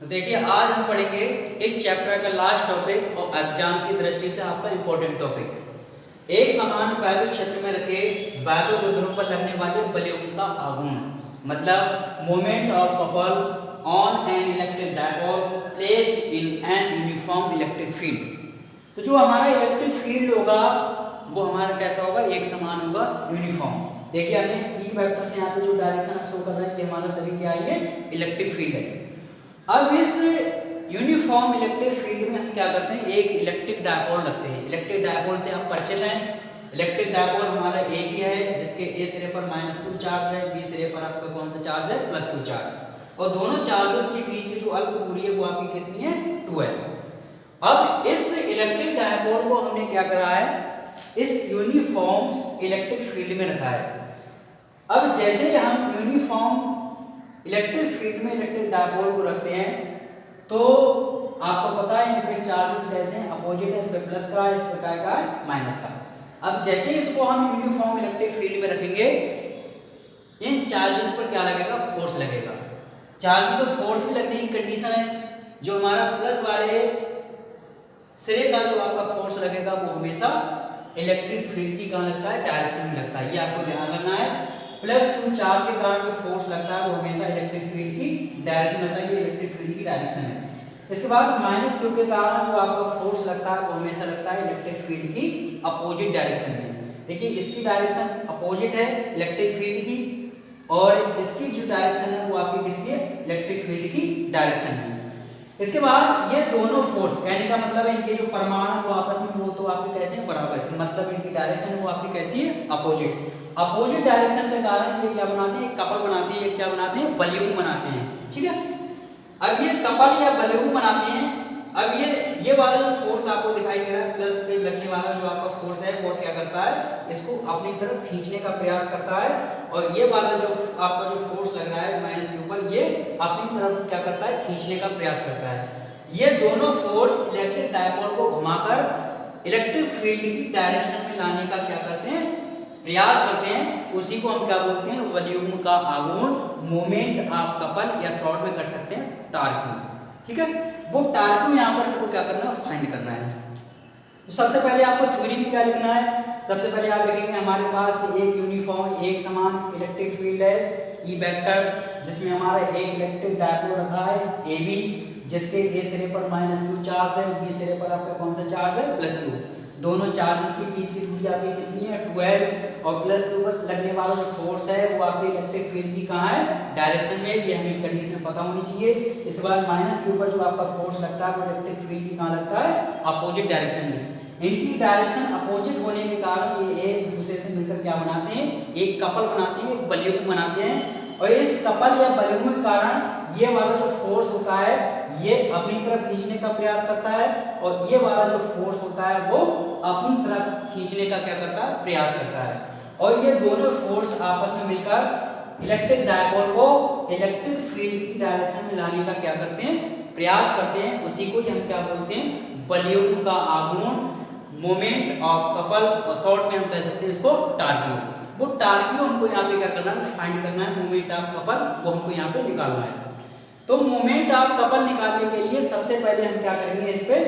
तो देखिए आज हम पढ़ेंगे इस चैप्टर का लास्ट टॉपिक और एग्जाम की दृष्टि से आपका इंपॉर्टेंट टॉपिक। एक समान पैदल क्षेत्र में रखे बाध्यगोत्रों पर लगने वाले बलों का आघूर्ण, मतलब moment of couple on an electric dipole placed in an uniform electric field. तो जो हमारा इलेक्ट्रिक फील्ड होगा वो हमारा कैसा होगा, एक समान होगा, यूनिफॉर्म। देखिए हमने ई वेक्टर से यहाँ पे जो डायरेक्शन शो कर रहा है ये हमारा सभी क्या है, ये इलेक्ट्रिक फील्ड है। अब इस यूनिफॉर्म इलेक्ट्रिक फील्ड में हम क्या करते हैं, एक इलेक्ट्रिक डायपोल रखते हैं। इलेक्ट्रिक डायपोल से आप परिचित हैं। इलेक्ट्रिक डायपोल हमारा एक ही है जिसके ए सिरे पर -2 चार्ज है, बी सिरे पर आपका कौन सा चार्ज है, +2 चार्ज, और दोनों चार्जेस के बीच की जो अल्प दूरी है वो आपकी कितनी है, 12। अब इस इलेक्ट्रिक डायपोल को हमने क्या करा है, इस यूनिफॉर्म इलेक्ट्रिक फील्ड में रखा है। अब जैसे हम यूनिफॉर्म इलेक्ट्रिक फील्ड में इलेक्ट्रिक डायपोल को रखते हैं तो आपको पता है इन पे चार्जेस कैसे हैं, अपोजिट है, इस पे प्लस का है, इस पे क्या है, माइनस का। अब जैसे इसको हम यूनिफॉर्म इलेक्ट्रिक फील्ड में रखेंगे, इन चार्जेस पर क्या लगेगा, फोर्स लगेगा। चार्जेस पर फोर्स भी लगने की कंडीशन है, जो हमारा प्लस वाले सिरे का जो आपका फोर्स लगेगा वो हमेशा इलेक्ट्रिक फील्ड की कहाँ लगता है, डायरेक्शन में लगता है। ये आपको ध्यान रखना है। +2 चार्ज के कारण जो फोर्स लगता है वो हमेशा इलेक्ट्रिक फील्ड की डायरेक्शन लगता है, ये इलेक्ट्रिक फील्ड की डायरेक्शन है। इसके बाद -2 के कारण जो आपका फोर्स लगता है वो हमेशा लगता है इलेक्ट्रिक फील्ड की अपोजिट डायरेक्शन में। देखिए इसकी डायरेक्शन अपोजिट है इलेक्ट्रिक फील्ड की, और इसकी जो डायरेक्शन है वो आपकी किसकी है, इलेक्ट्रिक फील्ड की डायरेक्शन है। इसके बाद ये दोनों फोर्स, कहने का मतलब है इनके जो परमाणु वो आपस में वो तो आपके कैसे हैं, बराबर है, मतलब इनकी डायरेक्शन है वो आपकी कैसी है, अपोजिट। अपोजिट डायरेक्शन के कारण ये क्या बनाते हैं, कपल बनाते हैं, ये क्या बनाते हैं, बलयून बनाते हैं, ठीक है। अब ये कपल या बलयून बनाते हैं। अब ये वाला जो फोर्स आपको दिखाई दे रहा है, प्लस पे लगने वाला जो आपका फोर्स है वो क्या करता है, इसको अपनी तरफ खींचने का प्रयास करता है, और ये वाला जो आपका जो फोर्स लग रहा है माइनस के ऊपर, ये अपनी तरफ क्या करता है, खींचने का प्रयास करता है। ये दोनों फोर्स इलेक्ट्रिक डायपोल को घुमाकर इलेक्ट्रिक फील्ड की डायरेक्शन में लाने का क्या करते हैं, प्रयास करते हैं। उसी को हम क्या बोलते हैं, वॉल्यूम का आघूर्ण, मोमेंट ऑफ कपल, या शॉर्ट में कर सकते हैं टार्क्यू, ठीक है। वो टार्क्यू यहाँ पर हमको क्या करना है, फाइंड करना है। तो सबसे पहले आपको थ्योरी में क्या लिखना है, सबसे पहले आप लिखेंगे हमारे पास एक यूनिफॉर्म एक समान इलेक्ट्रिक फील्ड है ई वेक्टर, जिसमें हमारा एक इलेक्ट्रिक डायपोल रखा है AB, जिसके ए सिरे पर -2 चार्ज है, बी सिरे पर आपका कौन सा चार्ज है, +2। दोनों चार्जेस के बीच की दूरी आपकी कितनी है, 12, और +2 पर लगने वाला जो फोर्स है वो आपके इलेक्ट्रिक फील्ड की कहाँ है, डायरेक्शन में। ये हमें कंडीशन पता होनी चाहिए। इसके बाद माइनस के ऊपर जो आपका फोर्स लगता है वो इलेक्ट्रिक फील्ड की कहाँ लगता है, अपोजिट डायरेक्शन में। इनकी डायरेक्शन अपोजिट होने के कारण ये एक दूसरे से मिलकर क्या बनाते हैं, एक कपल बनाते हैं, एक बलयून बनाते हैं, और इस कपल या बलून के कारण ये वाला जो फोर्स होता है ये अपनी तरफ खींचने का प्रयास करता है, और ये वाला जो फोर्स होता है वो अपनी तरफ खींचने का क्या करता है, प्रयास करता है। और ये दोनों फोर्स आपस में मिलकर इलेक्ट्रिक डायपोल को इलेक्ट्रिक फील्ड की डायरेक्शन में लाने का क्या करते हैं, प्रयास करते हैं। उसी को हम क्या बोलते हैं, बलून का आघूर्ण, मोमेंट ऑफ कपल, और शॉर्ट में हम कह सकते हैं इसको टार्क्यू। वो टार्क्यू हमको यहाँ पे क्या करना है, फाइंड करना है, मोमेंट ऑफ कपल वो हमको यहाँ पे निकालना है। तो मोमेंट ऑफ कपल निकालने के लिए सबसे पहले हम क्या करेंगे, इस पे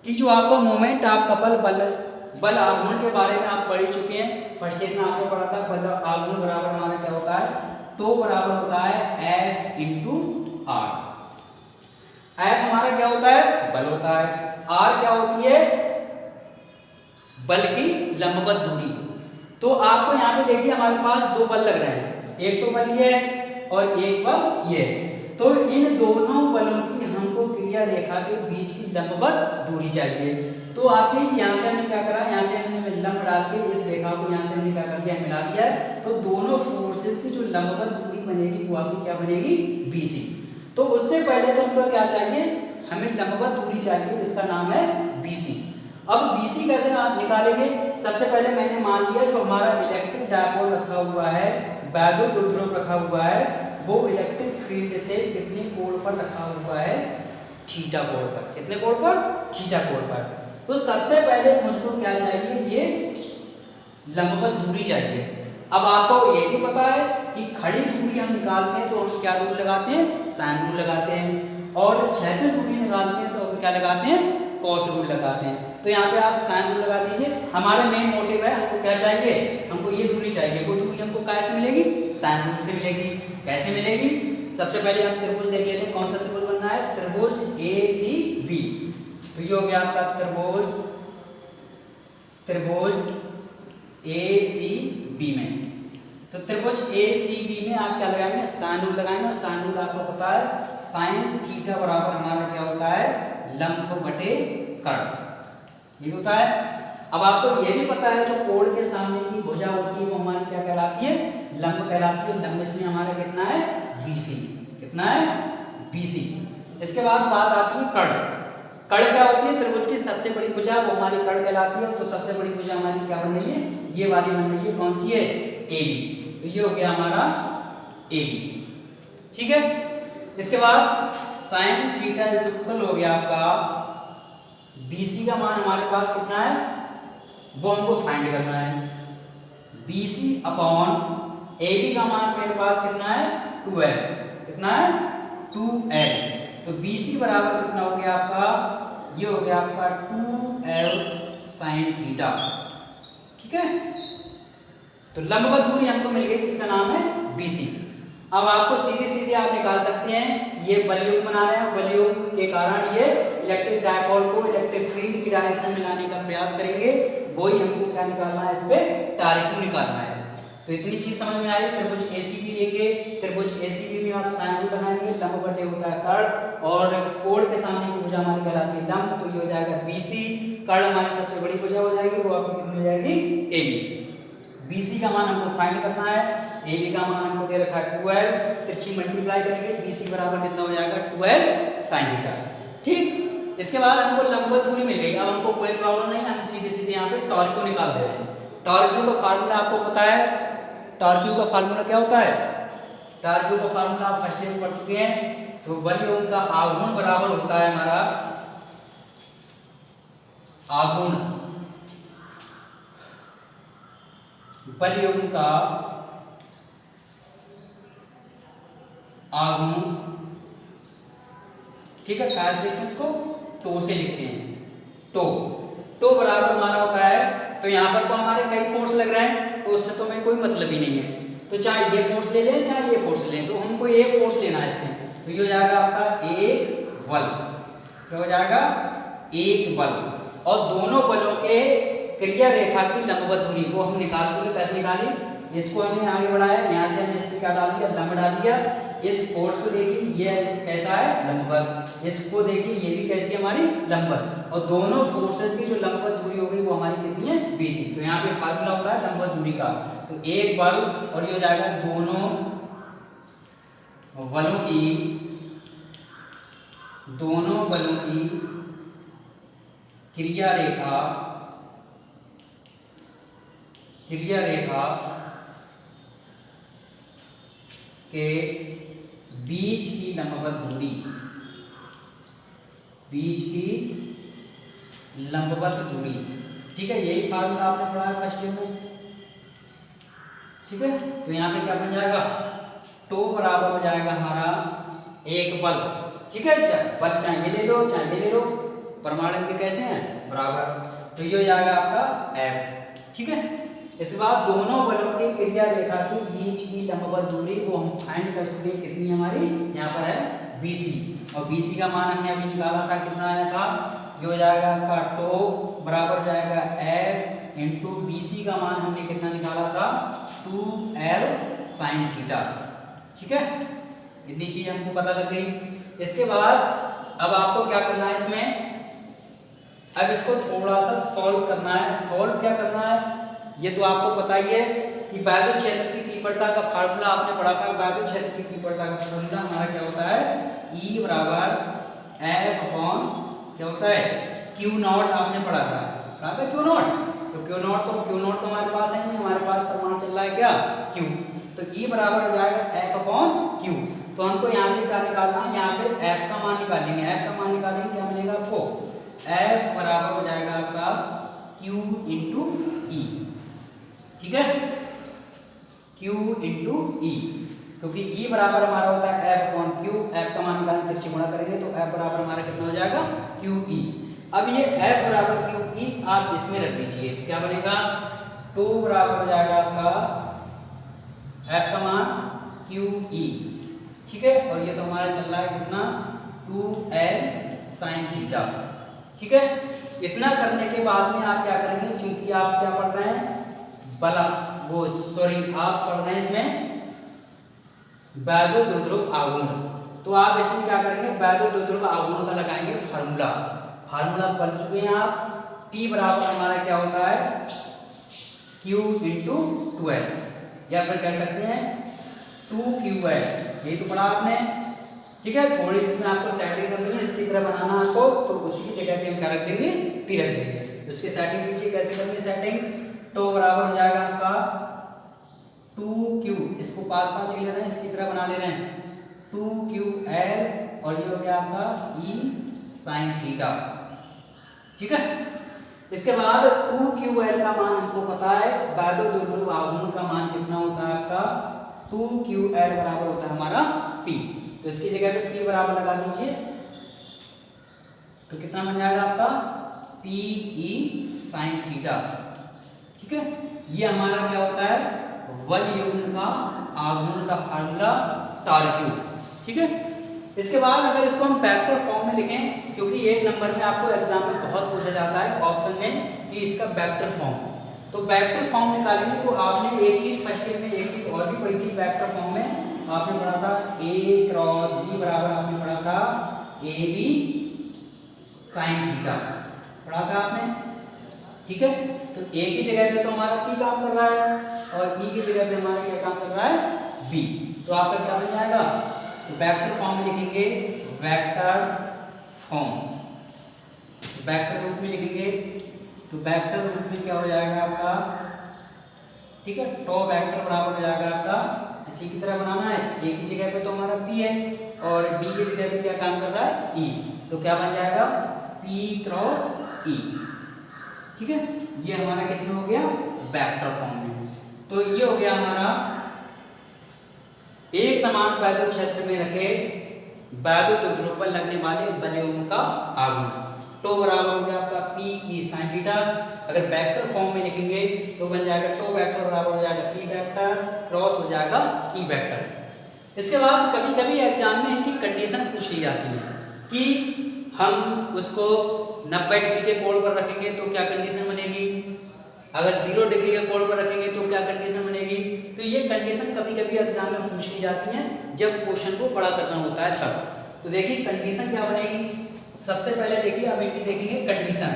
कि जो आपको मोमेंट ऑफ कपल बल आघूर्ण के बारे में आप पढ़ चुके हैं। फर्स्ट ईयर में आपको पढ़ा था बल आघूर्ण बराबर हमारा क्या होता है, टो बराबर होता है F × R। F हमारा क्या होता है, बल होता है, R क्या होती है, बल की लंबवत दूरी। तो आपको यहाँ पे देखिए हमारे पास दो बल लग रहे हैं, एक तो बल ये है और एक बल ये। तो इन दोनों बलों की हमको क्रिया रेखा के बीच की लंबवत दूरी चाहिए। तो आपने यहाँ से हमने क्या करा, यहाँ से हमने लंब डाल के इस रेखा को यहाँ से हमने क्या कर दिया, मिला दिया है। तो दोनों फोर्सेस की जो लंबवत दूरी बनेगी वो आपकी क्या बनेगी, BC। तो उससे पहले तो हमको क्या चाहिए, हमें लंबवत दूरी चाहिए, इसका नाम है BC। अब BC कैसे आप निकालेंगे, सबसे पहले मैंने मान लिया जो हमारा इलेक्ट्रिक डायपोल रखा हुआ है, बाध्यगोत्र ध्रुव रखा हुआ है, वो इलेक्ट्रिक फील्ड से कितने कोण पर रखा हुआ है, थीटा कोण पर। कितने कोण पर, थीटा कोण पर। तो सबसे पहले मुझको क्या चाहिए, ये लंबवत दूरी चाहिए। अब आपको ये भी पता है कि खड़ी दूरी हम निकालते हैं तो हम क्या रूल लगाते हैं, साइन रूल लगाते हैं। और क्षैतिज दूरी निकालते हैं तो हम क्या लगाते हैं, कॉस रूल लगाते हैं। तो यहाँ पे आप साइन रूल लगा दीजिए। हमारा मेन मोटिव है, हमको क्या चाहिए, हमको ये दूरी चाहिए, वो दूरी हमको कैसे मिलेगी, साइन रूल से मिलेगी। कैसे मिलेगी, सबसे पहले हम त्रिभुज देख लेते हैं, कौन सा त्रिभुज बनना है, त्रिभुज ACB। तो ये हो गया आपका त्रिभुज ACB में। तो त्रिभुज ACB में आप क्या लगाएंगे, साइन रूल लगाएंगे। और साइन रूल आपको पता है साइन थीटा बराबर हमारा क्या होता है, लंब बटे कर्ण, ये होता है। अब आपको ये भी पता है जो कोण के सामने की भुजा होती है वो हमारी क्या कहलाती है, लंब कहलाती है। लंब इसमें हमारा कितना है, BC। कितना है, BC। इसके बाद बात आती है कर्ण। कर्ण क्या होती है, त्रिभुज की सबसे बड़ी भुजा वो हमारी कर्ण कहलाती है। तो सबसे बड़ी भुजा हमारी क्या बन रही है, ये वाली बन रही है, कौन सी है, AB। तो ये हो गया हमारा AB। ठीक है। इसके बाद साइन थीटा इज इक्वल हो गया आपका BC का मान हमारे पास कितना है, वो हमको फाइंड करना है। BC अपॉन AB का मान मेरे पास कितना है, 2L। कितना है, 2L। तो BC बराबर कितना हो गया आपका, ये हो गया आपका 2L साइन थीटा। ठीक है। तो लंबवत दूरी हमको मिल गई जिसका नाम है BC। अब आपको सीधी सीधी आप निकाल सकते हैं, ये बलयुग बना रहे हैं, बलयुग के कारण ये इलेक्ट्रिक डायपोल को इलेक्ट्रिक फील्ड की डायरेक्शन में लाने का प्रयास करेंगे। वही हमको क्या निकालना है, इस पे टारिक निकालना है। तो इतनी चीज समझ में आई। त्रिभुज ACB लेंगे, त्रिभुज ACB में आप साइन रूल बनाएंगे, लंब बटे होता है कर्ण, और कोण के सामने की भुजा हमारी कहलाती है लंब, तो ये हो जाएगा BC। कर्ण हमारी सबसे बड़ी भुजा हो जाएगी, वो आपको कितनी हो जाएगी, AB। BC का मान हमको फाइंड करना है, AB का मान हमको दे रखा है 2L, तिरछी मल्टीप्लाई करेंगे, BC बराबर कितना हो जाएगा, 2L sin थीटा। ठीक। इसके बाद हमको लंबवत दूरी मिल गई। अब हमको कोई प्रॉब्लम नहीं, हम सीधे सीधे यहाँ पे टॉर्क को निकाल दे रहे हैं। टॉर्क का फार्मूला आपको पता है, टॉर्क का फार्मूला क्या होता है, टॉर्क का फार्मूला आप फर्स्ट ईयर पढ़ चुके हैं। तो बलयुग का आघूर्ण बराबर होता है हमारा आघूर्ण, बलयुग का आघूर्ण। ठीक है, कैसे लिखते हैं इसको, टो से लिखते हैं। टो बराबर हमारा होता है, तो यहाँ पर तो हमारे कई फोर्स लग रहे हैं, तो उससे तो हमें कोई मतलब ही नहीं है। तो चाहे ये फोर्स ले लें चाहे ये फोर्स ले लें, तो हमको एक फोर्स लेना है इसमें। तो ये हो जाएगा आपका एक बल। क्या हो जाएगा, एक बल। और दोनों बलों के क्रिया रेखा की लंबवत दूरी वो हम निकाल चुके। कैसे निकाली, इसको हमने आगे बढ़ाया, यहाँ से हमने इसको क्या डाल दिया, लंब डाल दिया। इस फोर्स को देखिए, ये कैसा है, लंबवत। इसको देखिए, ये भी कैसी है, हमारी लंबवत। और दोनों फोर्सेस की जो लंबवत दूरी हो गई वो हमारी कितनी है, BC। तो यहाँ पे फार्मूला होता है लंबवत दूरी का। तो एक बल, और ये हो जाएगा दोनों बलों की क्रिया रेखा के बीच की लंबवत दूरी, ठीक है। यही फार्मूला आपने पढ़ा है फर्स्ट ईयर में। ठीक है। तो यहाँ पे क्या बन जाएगा, टो बराबर हो जाएगा हमारा एक बल। ठीक है, बल चाहे ये ले लो चाहे ये ले लो, परमाणु के कैसे हैं, बराबर। तो ये हो जाएगा आपका F। ठीक है। इसके बाद दोनों बलों की क्रिया रेखा के बीच की लंबवत दूरी को हम फाइंड कर चुके हैं, कितनी हमारी, यहाँ पर है BC। और BC का मान हमने अभी निकाला था, कितना आया था, ये हो जाएगा आपका टो बराबर हो जाएगा F इंटू BC का मान हमने कितना निकाला था, 2L sin थीटा। ठीक है, इतनी चीज हमको पता लग गई। इसके बाद अब आपको क्या करना है इसमें, अब इसको थोड़ा सा सॉल्व करना है। सॉल्व क्या करना है, ये तो आपको पता ही है कि बाह्य क्षेत्र की तीव्रता का फार्मूला आपने पढ़ा था। बाह्य क्षेत्र की तीव्रता का फार्मूला हमारा क्या होता है, E बराबर F अपॉन क्या होता है, Q नॉट। आपने पढ़ा था Q नॉट। तो Q नॉट तो हमारे पास है नहीं, हमारे पास परिमाण चल रहा है क्या, Q। तो E बराबर हो जाएगा F अपॉन Q। तो हमको यहाँ से क्या निकालना है, यहाँ पे F का मान निकालेंगे। F का मान निकालेंगे, क्या मिलेगा आपको, F बराबर हो जाएगा आपका Q इंटू E। ठीक है, Q इंटू E। क्योंकि ई बराबर हमारा होता है एफ अपॉन क्यू, एफ का मान निकालने तिरछी गुणा करेंगे तो एफ बराबर हमारा कितना हो जाएगा क्यू ई। अब ये एफ बराबर क्यू ई आप इसमें रख दीजिए, क्या बनेगा 2 बराबर हो जाएगा आपका एफ का मान क्यू ई, ठीक है। और ये तो हमारा चल रहा है कितना 2l sin थीटा, ठीक है। इतना करने के बाद में आप क्या करेंगे, चूंकि आप क्या पढ़ रहे हैं आप पढ़ रहे हैं इसमें वैद्युत द्विध्रुव आघूर्ण, तो आप इसमें क्या करेंगे वैद्युत द्विध्रुव आघूर्ण का लगाएंगे फार्मूला पढ़ चुके हैं आप। P बराबर हमारा क्या होता है Q इंटू 12, या फिर कह सकते हैं 2QL, यही तो पढ़ा आपने, ठीक है। थोड़ी सी इसमें आपको सेटिंग करनी है, इसकी तरह बनाना आपको, तो उसी की जगह पे हम क्या रख देंगे P रख देंगे। तो इसकी सेटिंग कीजिए, कैसे करनी सेटिंग, तो बराबर हो जाएगा आपका 2Q, इसको पास लिख ले रहे हैं, इसकी तरह बना ले रहे हैं 2QL, और ये हो गया आपका E sin थीटा, ठीक है। इसके बाद 2QL का मान हमको पता है, वैद्युत द्विध्रुव आघूर्ण का मान कितना होता है आपका 2QL बराबर होता है हमारा P, तो इसकी जगह पे P बराबर लगा दीजिए, तो कितना बन जाएगा आपका PE sin थीटा, ठीक है। ये हमारा क्या होता है वलयुग्म का आघूर्ण का फार्मूला टार्क्यू, ठीक है। इसके बाद अगर इसको हम वेक्टर फॉर्म में लिखें, क्योंकि एक नंबर में आपको एग्जाम में बहुत पूछा जाता है ऑप्शन में कि इसका वेक्टर फॉर्म, तो वेक्टर फॉर्म निकालेंगे तो आपने एक चीज फर्स्ट ईयर में एक चीज और भी पढ़ी थी वेक्टर फॉर्म में, आपने पढ़ा था A क्रॉस B बराबर आपने पढ़ा था AB sin थीटा, पढ़ा था आपने, ठीक है। तो A की जगह पे तो हमारा P काम कर रहा है और E की जगह पे हमारा क्या काम कर रहा है B, तो आपका क्या बन जाएगा, तो वेक्टर फॉर्म में लिखेंगे वेक्टर फॉर्म, वेक्टर रूप में लिखेंगे, तो वेक्टर रूप में क्या हो जाएगा आपका, ठीक है, तो वेक्टर बराबर हो जाएगा आपका, इसी की तरह बनाना है, A की जगह पे तो हमारा P है और B की जगह पे क्या काम कर रहा है E, तो क्या बन जाएगा P क्रॉस E, ठीक है। ये हमारा किसमें हो गया वेक्टर फॉर्म में। तो ये हो गया हमारा एक समान वैद्युत क्षेत्र में रखे वैद्युत द्विध्रुव पर लगने वाले वलयों का आघूर्ण, तो बराबर हो गया आपका PE sin थीटा। अगर वेक्टर फॉर्म में लिखेंगे तो बन जाएगा तो वेक्टर बराबर हो जाएगा P वेक्टर क्रॉस हो जाएगा E वेक्टर। इसके बाद कभी कभी एग्जाम में इनकी कंडीशन पूछ ली जाती है कि हम उसको 90 डिग्री के कोण पर रखेंगे तो क्या कंडीशन बनेगी, अगर 0 डिग्री के कोण पर रखेंगे तो क्या कंडीशन बनेगी। तो ये कंडीशन कभी कभी एग्जाम में पूछ ली जाती है जब क्वेश्चन को बड़ा करना होता है तब। तो देखिए कंडीशन क्या बनेगी, सबसे पहले देखिए अब इनकी देखेंगे कंडीशन,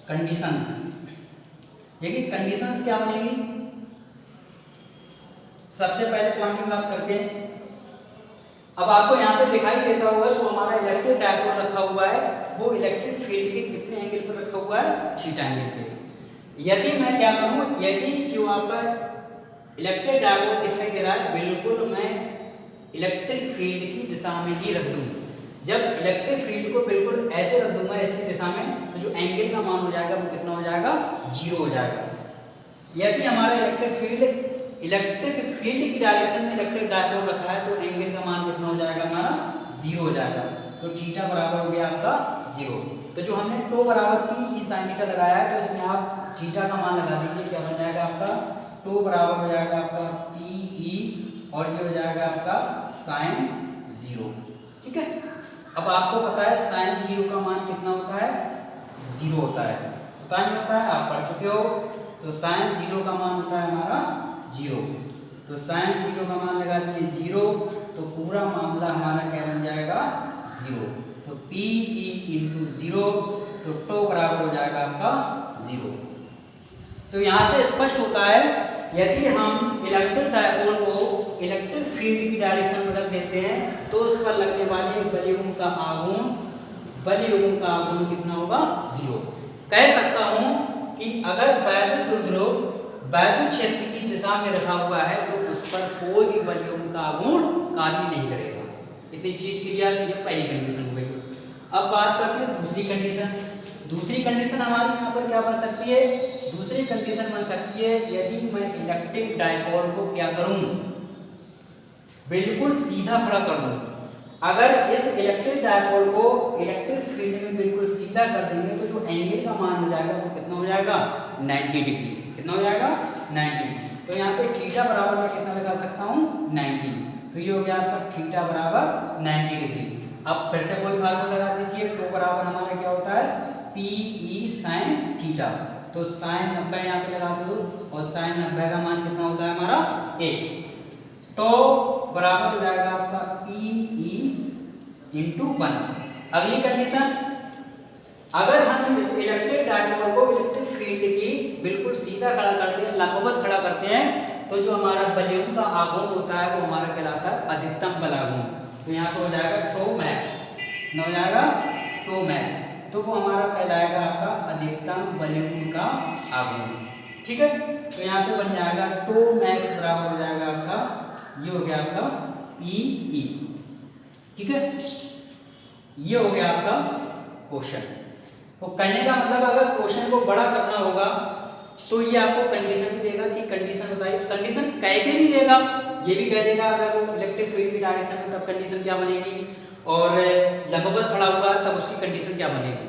कंडीशंस देखिए कंडीशंस क्या बनेगी। सबसे पहले पॉइंट की बात करते हैं, अब आपको यहाँ पे दिखाई देता होगा जो हमारा इलेक्ट्रिक डायपोल रखा हुआ है वो इलेक्ट्रिक फील्ड के कितने एंगल पर रखा हुआ है, थीटा एंगल पे। यदि मैं क्या करूँ, यदि जो आपका इलेक्ट्रिक डायपोल दिखाई दे रहा है बिल्कुल मैं इलेक्ट्रिक फील्ड की दिशा में ही रख दूँ, जब इलेक्ट्रिक फील्ड को बिल्कुल ऐसे रख दूंगा इसकी दिशा में तो जो एंगल का मान हो जाएगा वो कितना हो जाएगा, 0 हो जाएगा। यदि हमारा इलेक्ट्रिक फील्ड की डायरेक्शन में इलेक्ट्रिक डायपोल रखा है तो एंगल का मान कितना हो जाएगा हमारा, 0 हो जाएगा। तो थीटा बराबर हो गया आपका 0। तो जो हमने टो बराबर PE sin थीटा लगाया है तो इसमें आप थीटा का मान लगा दीजिए, क्या बन जाएगा आपका, टो बराबर हो जाएगा आपका PE और ये हो जाएगा आपका sin 0, ठीक है। अब आपको पता है sin 0 का मान कितना होता है, 0 होता है, पता नहीं होता है, आप पढ़ चुके हो। तो sin 0 का मान होता है हमारा 0, तो sin 0 का मान लगा दिए 0, तो पूरा मामला हमारा क्या बन जाएगा 0। तो PE इंटू 0, तो टो बराबर हो जाएगा आपका 0। तो यहाँ से स्पष्ट होता है यदि हम इलेक्ट्रिक डायपोल को इलेक्ट्रिक फील्ड की डायरेक्शन में रख देते हैं तो उस पर लगने वाले वलयों का आघूर्ण कितना होगा, 0। कह सकता हूं कि अगर वैद्युत द्विध्रुव वैद्युत क्षेत्र की दिशा में रखा हुआ है तो उस पर कोई भी वलयों का आघूर्ण कार्य नहीं करेगा। इतनी चीज क्लियर, ये पहली कंडीशन हो गई। अब बात करते हैं दूसरी कंडीशन। दूसरी कंडीशन हमारी यहाँ पर क्या बन सकती है? दूसरी कंडीशन बन सकती है यदि मैं इलेक्ट्रिक डायपोल को क्या करूं, बिल्कुल सीधा खड़ा कर दूं। अगर इस इलेक्ट्रिक डायपोल को इलेक्ट्रिक फील्ड में बिल्कुल सीधा कर देंगे तो जो एंगल का मान हो जाएगा वो कितना हो जाएगा? 90 डिग्री। कितना हो जाएगा? 90। तो यहाँ पे थीटा बराबर मैं कितना लगा सकता हूँ? 90। तो ये हो गया आपका थीटा बराबर 90 डिग्री। अब फिर से कोई फार्मूला लगा दीजिए। टो बराबर हमारा क्या होता है? P E sine theta. तो साइन 90 यहाँ पे लगा दो और साइन 90 का मान कितना होता है हमारा? 1। तो बराबर हो जाएगा आपका पी ई इंटू 1। अगली कंडीशन, अगर हम इस इलेक्ट्रिक डायपोल को इलेक्ट्रिक फील्ड की बिल्कुल सीधा खड़ा करते हैं, लंबवत खड़ा करते हैं, तो जो हमारा वॉल्यूम का आघूर्ण होता है वो हमारा कहलाता है अधिकतम बल आघूर्ण। तो यहाँ पे हो जाएगा टो मैक्स। न हो जाएगा टो मैक्स, तो वो हमारा कहलाएगा आपका अधिकतम वॉल्यूम का आघूर्ण। ठीक है, तो यहाँ पे बन जाएगा टो मैक्स बराबर हो जाएगा आपका, ये हो गया आपका पीई। ठीक है, ये हो गया आपका क्वेश्चन। तो करने का मतलब अगर क्वेश्चन को बड़ा करना होगा तो ये आपको कंडीशन भी देगा कि कंडीशन बताइए। कंडीशन कह के भी देगा, ये भी कह देगा अगर वो इलेक्ट्रिक फील्ड की डायरेक्शन में तब कंडीशन क्या बनेगी, और लंबवत खड़ा हुआ तब उसकी कंडीशन क्या बनेगी।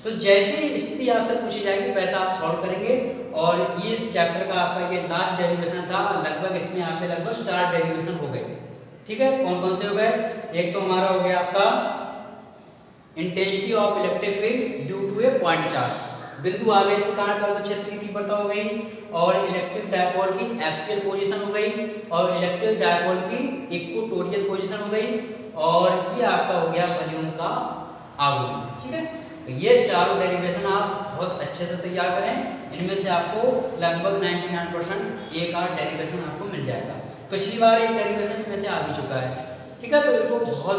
तो जैसे स्थिति आपसे पूछी जाएगी वैसा आप सॉल्व करेंगे। और ये इस चैप्टर का आपका ये लास्ट डेरिवेशन था। लगभग इसमें आपके लगभग 4 डेरिवेशन हो गए। ठीक है, कौन कौन से हो गए? एक तो हमारा हो गया आपका intensity of electric field due to a point charge, बिंदु आवेश के कारण विद्युत क्षेत्र की तीव्रता हो गई, और इलेक्ट्रिक डायपोल की एक्सियल पोजीशन हो गई, और इलेक्ट्रिक डायपोल की इक्वेटोरियल पोजीशन हो गई, और ये आपका हो गया वॉल्यूम का आघूर्ण। ठीक है, तो ये चारों डेरिवेशन आप बहुत अच्छे से तैयार करें। इनमें से आपको लगभग 99% एक आध डेरिवेशन आपको मिल जाएगा। पिछली बार एक डेरिवेशन इनमें से आ भी चुका है। ठीक है, तो इनको बहुत